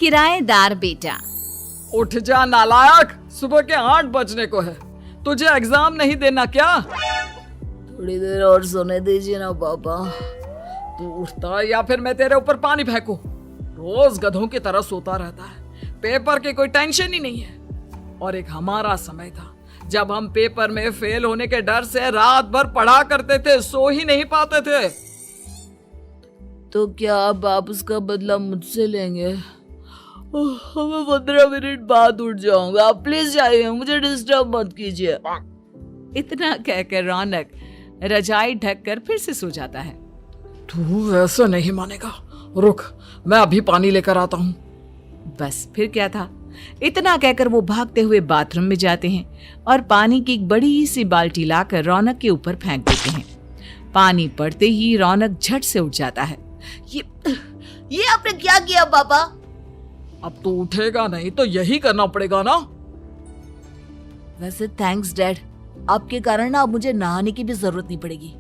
किराएदार बेटा। उठ जा नालायक, सुबह के 8 बजने को है। तुझे एग्जाम नहीं देना क्या? थोड़ी देर और सोने दीजिए ना पापा। तू उठता या फिर मैं तेरे ऊपर पानी फेंकूं? रोज गधों की तरह सोता रहता है, पेपर की कोई टेंशन ही नहीं है। और एक हमारा समय था जब हम पेपर में फेल होने के डर से रात भर पढ़ा करते थे, सो ही नहीं पाते थे। तो क्या आप उसका बदला मुझसे लेंगे? मैं 15 मिनट बाद उठ जाऊंगा, आप प्लीज जाइए, मुझे डिस्टर्ब मत कीजिए। इतना कहकर रौनक रजाई ढककर फिर से सो जाता है। तू वैसे नहीं मानेगा, रुक मैं अभी पानी लेकर आता हूँ। बस फिर क्या था, इतना कहकर वो भागते हुए बाथरूम में जाते हैं और पानी की एक बड़ी सी बाल्टी लाकर रौनक के ऊपर फेंक देते हैं। पानी पड़ते ही रौनक झट से उठ जाता है। ये आपने क्या किया पापा? अब तो उठेगा नहीं तो यही करना पड़ेगा ना। वैसे थैंक्स डैड, आपके कारण ना अब मुझे नहाने की भी जरूरत नहीं पड़ेगी।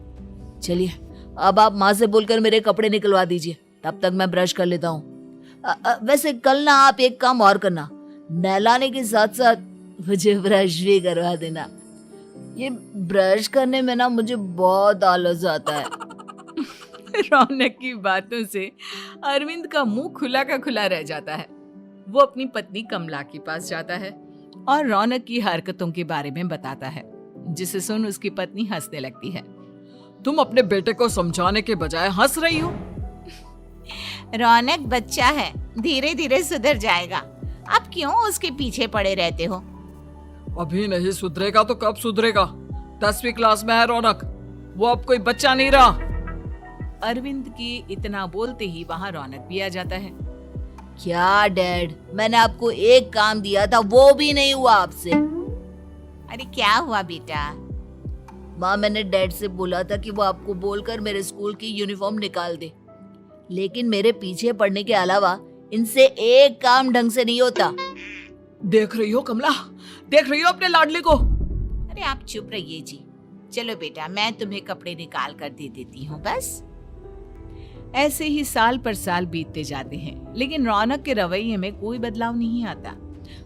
चलिए अब आप माँ से बोलकर मेरे कपड़े निकलवा दीजिए, तब तक मैं ब्रश कर लेता हूँ। वैसे कल ना आप एक काम और करना, नहलाने के साथ साथ मुझे ब्रश भी करवा देना। ये ब्रश करने में ना मुझे बहुत आलस आता है। रौनक की बातों से अरविंद का मुंह खुला का खुला रह जाता है। वो अपनी पत्नी कमला के पास जाता है और रौनक की हरकतों के बारे में बताता है, जिसे सुन उसकी पत्नी हंसने लगती है। तुम अपने बेटे को समझाने के बजाय हंस रही हो। रौनक बच्चा है, धीरे धीरे सुधर जाएगा। आप क्यों उसके पीछे पड़े रहते हो? अभी नहीं सुधरेगा तो कब सुधरेगा? 10वीं क्लास में है रौनक, वो अब कोई बच्चा नहीं रहा। अरविंद के इतना बोलते ही वहाँ रौनक भी आ जाता है। क्या डैड, मैंने आपको एक काम दिया था, वो भी नहीं हुआ आपसे। अरे क्या हुआ बेटा? माँ, मैंने डैड से बोला था कि वो आपको बोलकर मेरे स्कूल की यूनिफॉर्म निकाल दे, लेकिन मेरे पीछे पड़ने के अलावा इनसे एक काम ढंग से नहीं होता। देख रही हो कमला, देख रही हो अपने लाडले को? अरे आप चुप रहिए जी। चलो बेटा, मैं तुम्हें कपड़े निकाल कर दे देती हूँ बस। ऐसे ही साल पर साल बीतते जाते हैं, लेकिन रौनक के रवैये में कोई बदलाव नहीं आता।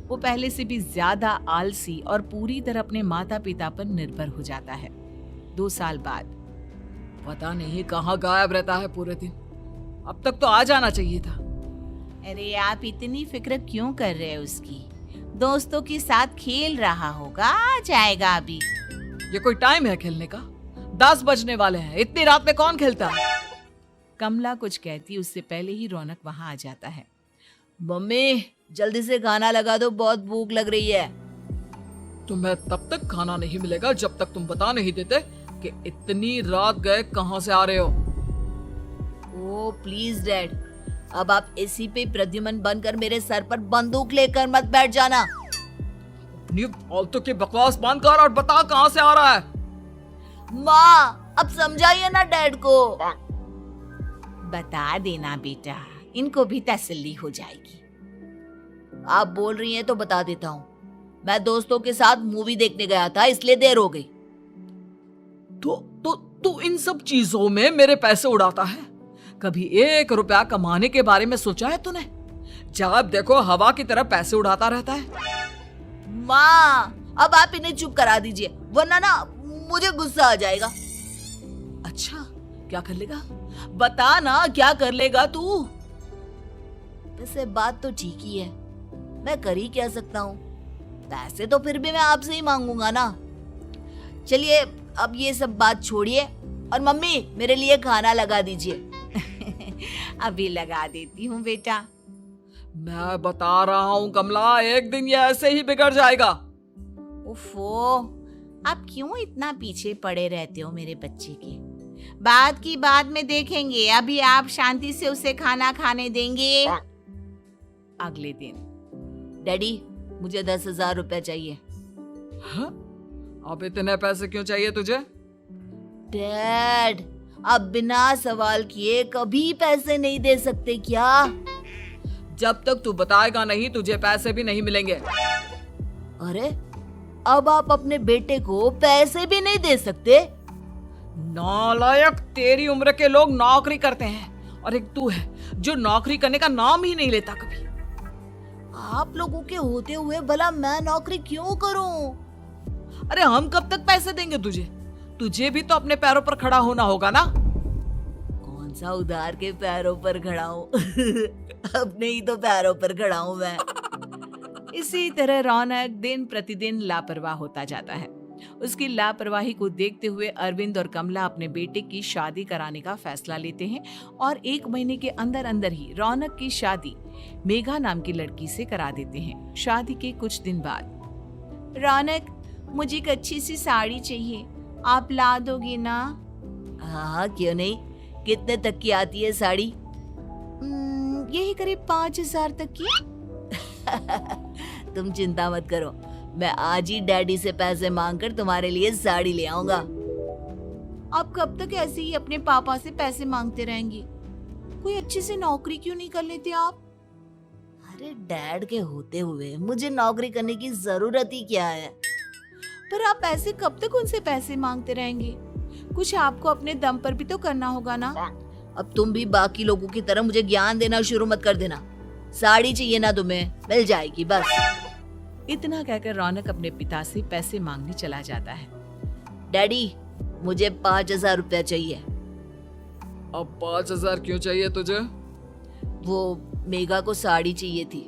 वो पहले से भी ज्यादा आलसी और पूरी तरह अपने माता पिता पर निर्भर हो जाता है। 2 साल बाद पता नहीं कहाँ गायब रहता है पूरे दिन, अब तक तो आ जाना चाहिए था। अरे आप इतनी फिक्र क्यों कर रहे हो उसकी? दोस्तों के साथ खेल रहा होगा, आ जाएगा अभी। ये कोई टाइम है खेलने का? 10 बजने वाले हैं, इतनी रात में कौन खेलता है? कमला कुछ कहती उससे पहले ही रौनक वहां आ जाता है। मम्मी जल्दी से खाना लगा दो, बहुत भूख लग रही है। तुम्हें तब तक खाना नहीं मिलेगा जब तक तुम बता नहीं देते कि इतनी रात गए कहाँ से आ रहे हो। ओ प्लीज डैड, अब आप एसी पे प्रद्युमन बनकर मेरे सर पर बंदूक लेकर मत बैठ जाना। अपनी फालतू की बकवास बंद कर और बता कहाँ से आ रहा है। माँ अब समझाइए ना डैड को। बता देना बेटा, इनको भी तसल्ली हो जाएगी। आप बोल रही हैं तो बता देता हूँ। मैं दोस्तों के साथ मूवी देखने गया था, इसलिए देर हो गई। तो इन सब चीजों में मेरे पैसे उड़ाता है। कभी 1 रुपया कमाने के बारे में सोचा है तूने? जब देखो हवा की तरह पैसे उड़ाता रहता है। माँ अब आप इन्हें चुप करा दीजिए, वरना ना मुझे गुस्सा आ जाएगा। अच्छा क्या कर लेगा? बता ना क्या कर लेगा तू? वैसे बात तो ठीक ही है, मैं कर ही क्या सकता हूँ। पैसे तो फिर भी मैं आपसे ही मांगूंगा ना। चलिए अब ये सब बात छोड़िए और मम्मी मेरे लिए खाना लगा दीजिए। अभी लगा देती हूँ बेटा। मैं बता रहा हूँ कमला, एक दिन ये ऐसे ही बिगड़ जाएगा। उफ़ो, आप क्यों इतना पीछे पड़े रहते हो मेरे बच्चे के? बात की बाद में देखेंगे, अभी आप शांति से उसे खाना खाने देंगे। अगले दिन डैडी मुझे 10,000 रुपए चाहिए। हाँ? अब इतने पैसे क्यों चाहिए तुझे? डैड आप बिना सवाल किए कभी पैसे नहीं दे सकते क्या? जब तक तू बताएगा नहीं तुझे पैसे भी नहीं मिलेंगे। अरे अब आप अपने बेटे को पैसे भी नहीं दे सकते? नालायक, तेरी उम्र के लोग नौकरी करते हैं और एक तू है जो नौकरी करने का नाम ही नहीं लेता कभी। आप लोगों के होते हुए भला मैं नौकरी क्यों करूं? अरे हम कब तक पैसे देंगे तुझे? तुझे भी तो अपने पैरों पर खड़ा होना होगा ना। कौन सा उधार के पैरों पर खड़ा हूं? अपने ही तो पैरों पर खड़ा हूं मैं। इसी तरह रौनक दिन प्रतिदिन लापरवाह होता जाता है। उसकी लापरवाही को देखते हुए अरविंद और कमला अपने बेटे की शादी कराने का फैसला लेते हैं और 1 महीने के अंदर अंदर ही रौनक की शादी मेघा नाम की लड़की से करा देते हैं। शादी के कुछ दिन बाद, रौनक, मुझे एक अच्छी सी साड़ी चाहिए, आप ला दोगे ना? हाँ, क्यों नहीं। कितने तक की आती है साड़ी? यही करीब 5,000 तक की। तुम चिंता मत करो, मैं आज ही डैडी से पैसे मांगकर तुम्हारे लिए साड़ी ले आऊंगा। आप कब तक ऐसे ही अपने पापा से पैसे मांगते रहेंगी? कोई अच्छी सी नौकरी क्यों नहीं कर लेते आप? अरे डैड के होते हुए मुझे नौकरी करने की जरूरत ही क्या है? पर आप ऐसे कब तक उनसे पैसे मांगते रहेंगे? कुछ आपको अपने दम पर भी तो करना होगा ना। अब तुम भी बाकी लोगों की तरह मुझे ज्ञान देना शुरू मत कर देना। साड़ी चाहिए ना तुम्हें, मिल जाएगी बस। इतना कहकर रौनक अपने पिता से पैसे मांगने चला जाता है। डैडी, मुझे 5,000 रुपया चाहिए। अब 5,000 क्यों चाहिए तुझे? वो मेघा को साड़ी चाहिए थी।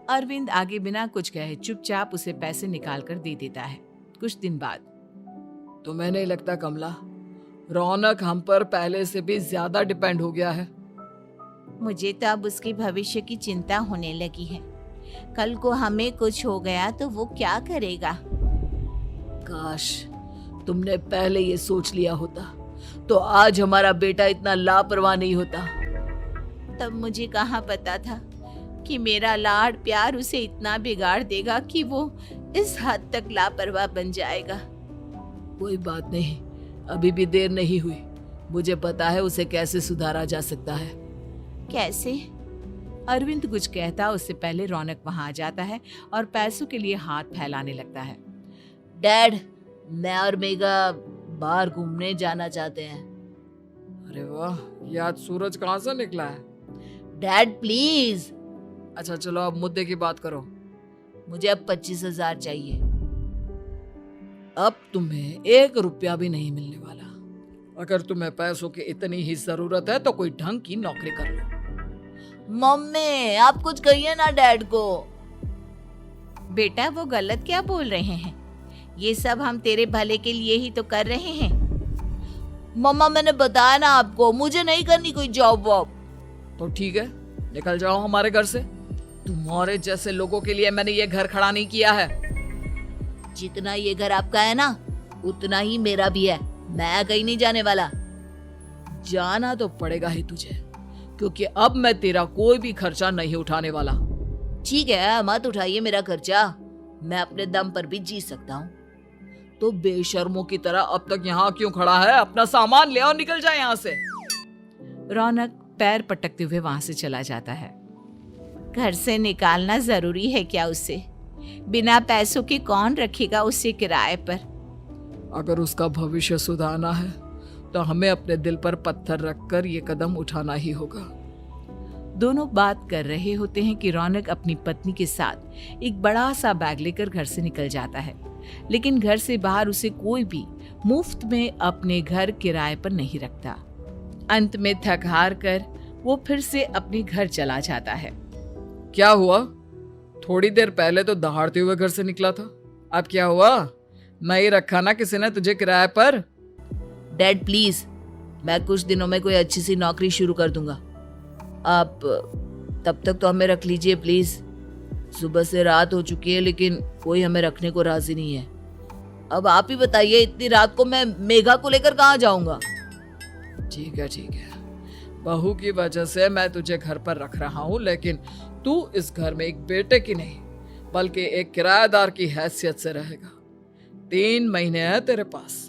अरविंद आगे बिना कुछ कहे चुपचाप उसे पैसे निकाल कर दे देता है। कुछ दिन बाद, तुम्हें नहीं लगता कमला, रौनक हम पर पहले से भी ज्यादा डिपेंड हो गया है? मुझे तो अब उसके भविष्य की चिंता होने लगी है। कल को हमें कुछ हो गया तो वो क्या करेगा? काश तुमने पहले ये सोच लिया होता तो आज हमारा बेटा इतना लापरवाह नहीं होता। तब मुझे कहाँ पता था कि मेरा लाड़ प्यार उसे इतना बिगाड़ देगा कि वो इस हद तक लापरवाह बन जाएगा। कोई बात नहीं, अभी भी देर नहीं हुई। मुझे पता है उसे कैसे सुधारा जा सकता है। कैसे? अरविंद कुछ कहता उससे पहले रौनक वहां आ जाता है और पैसों के लिए हाथ फैलाने लगता है। डैड, मैं और मेघा बाहर घूमने जाना चाहते हैं। अरे वाह, ये आज सूरज कहाँ से निकला है? Dad please. अच्छा चलो अब मुद्दे की बात करो। मुझे अब 25,000 चाहिए। अब तुम्हें 1 रुपया भी नहीं मिलने वाला। अगर तुम्हें पैसों की इतनी ही जरूरत है तो कोई ढंग की नौकरी कर लो। मम्मी, आप कुछ कहिए ना डैड को। बेटा, वो गलत क्या बोल रहे हैं? ये सब हम तेरे भले के लिए ही तो कर रहे हैं। मम्मा, मैंने बताया ना आपको, मुझे नहीं करनी कोई जॉब वॉब। तो ठीक है, निकल जाओ हमारे घर से। तुम्हारे जैसे लोगों के लिए मैंने ये घर खड़ा नहीं किया है। जितना ये घर आपका है ना, उतना ही मेरा भी है। मैं कहीं नहीं जाने वाला। जाना तो पड़ेगा ही तुझे, क्योंकि अब मैं तेरा कोई भी खर्चा नहीं उठाने वाला। ठीक है, मत उठाइए मेरा खर्चा, मैं अपने दम पर भी जी सकता हूँ। तो बेशर्मों की तरह अब तक यहाँ क्यों खड़ा है? अपना सामान ले और निकल जाए यहाँ से। रौनक पैर पटकते हुए वहां से चला जाता है। घर से निकालना जरूरी है क्या उसे? बिना पैसों के कौन रखेगा उसे किराए पर? अगर उसका भविष्य सुधारना है तो हमें अपने दिल पर पत्थर रखकर ये कदम उठाना ही होगा। दोनों बात कर रहे होते हैं कि रौनक अपनी पत्नी के साथ एक बड़ा सा बैग लेकर घर से निकल जाता है, लेकिन घर से बाहर उसे कोई भी मुफ्त में अपने घर किराए पर नहीं रखता। अंत में थक हार कर वो फिर से अपने घर चला जाता है। क्या हुआ? थोड़ी देर पहले तो दहाड़ते हुए घर से निकला था, अब क्या हुआ? नहीं रखा ना किसी ने तुझे किराए पर? डैड प्लीज, मैं कुछ दिनों में कोई अच्छी सी नौकरी शुरू कर दूंगा। आप तब तक तो हमें रख लीजिए प्लीज। सुबह से रात हो चुकी है लेकिन कोई हमें रखने को राजी नहीं है। अब आप ही बताइए, इतनी रात को मैं मेघा को लेकर कहाँ जाऊंगा? ठीक है ठीक है, बहू की वजह से मैं तुझे घर पर रख रहा हूँ, लेकिन तू इस घर में एक बेटे की नहीं बल्कि एक किराएदार की हैसियत से रहेगा। 3 महीने है तेरे पास।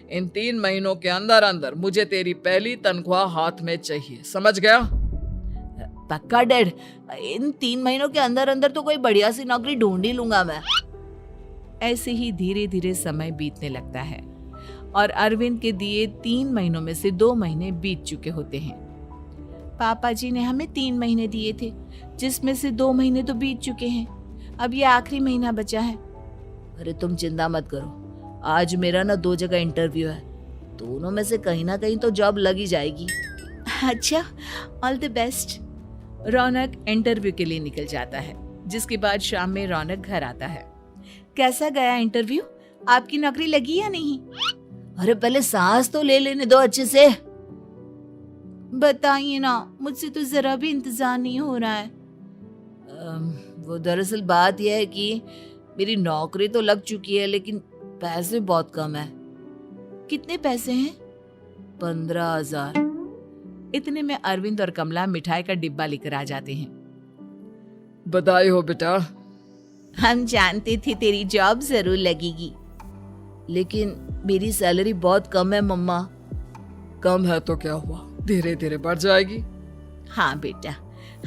इन 3 महीनों के अंदर अंदर मुझे तेरी पहली तनख्वाह हाथ में चाहिए, समझ गया? पक्का डैड, इन 3 महीनों के अंदर अंदर तो कोई बढ़िया सी नौकरी ढूंढ ही लूंगा मैं। ऐसे ही धीरे धीरे समय बीतने लगता है और अरविंद के दिए 3 महीनों में से 2 महीने बीत चुके होते हैं। पापा जी ने हमें 3 महीने दिए थे, जिसमें से 2 महीने तो बीत चुके हैं। अब ये आखिरी महीना बचा है। अरे तुम चिंता मत करो, आज मेरा ना 2 जगह इंटरव्यू है, दोनों में से कहीं ना कहीं तो जॉब लग ही जाएगी। अच्छा, all the best. Raunak interview के लिए निकल जाता है, जिसके बाद शाम में रौनक घर आता है। कैसा गया इंटरव्यू? आपकी नौकरी लगी या नहीं? अरे पहले सांस तो ले लेने दो अच्छे से। बताइए ना, मुझसे तो जरा भी इंतजार नहीं हो रहा है। वो दरअसल बात यह है कि मेरी नौकरी तो लग चुकी है, लेकिन पैसे बहुत कम है। कितने पैसे हैं? 15,000। इतने में अरविंद और कमला मिठाई का डिब्बा लेकर आ जाते हैं। बधाई हो बेटा। हम जानते थे तेरी जॉब जरूर लगेगी। लेकिन मेरी सैलरी बहुत कम है मम्मा। कम है तो क्या हुआ, धीरे धीरे बढ़ जाएगी। हाँ बेटा,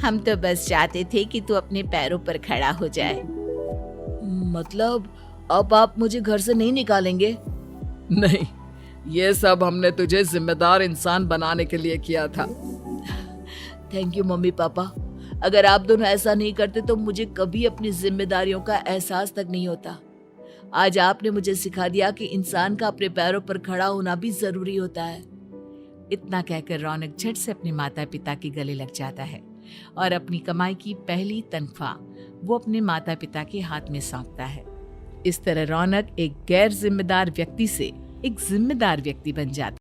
हम तो बस चाहते थे कि तू अपने पैरों पर खड़ा हो जाए। मतलब अब आप मुझे घर से नहीं निकालेंगे? नहीं, ये सब हमने तुझे जिम्मेदार इंसान बनाने के लिए किया था। Thank you mummy papa. अगर आप दोनों ऐसा नहीं करते तो मुझे कभी अपनी जिम्मेदारियों का एहसास तक नहीं होता। आज आपने मुझे सिखा दिया कि इंसान का अपने पैरों पर खड़ा होना भी जरूरी होता है। इतना कहकर रौनक झट से अपने माता पिता के गले लग जाता है और अपनी कमाई की पहली तनख्वाह वो अपने माता पिता के हाथ में सौंपता है। इस तरह रौनक एक गैर जिम्मेदार व्यक्ति से एक जिम्मेदार व्यक्ति बन जाता है।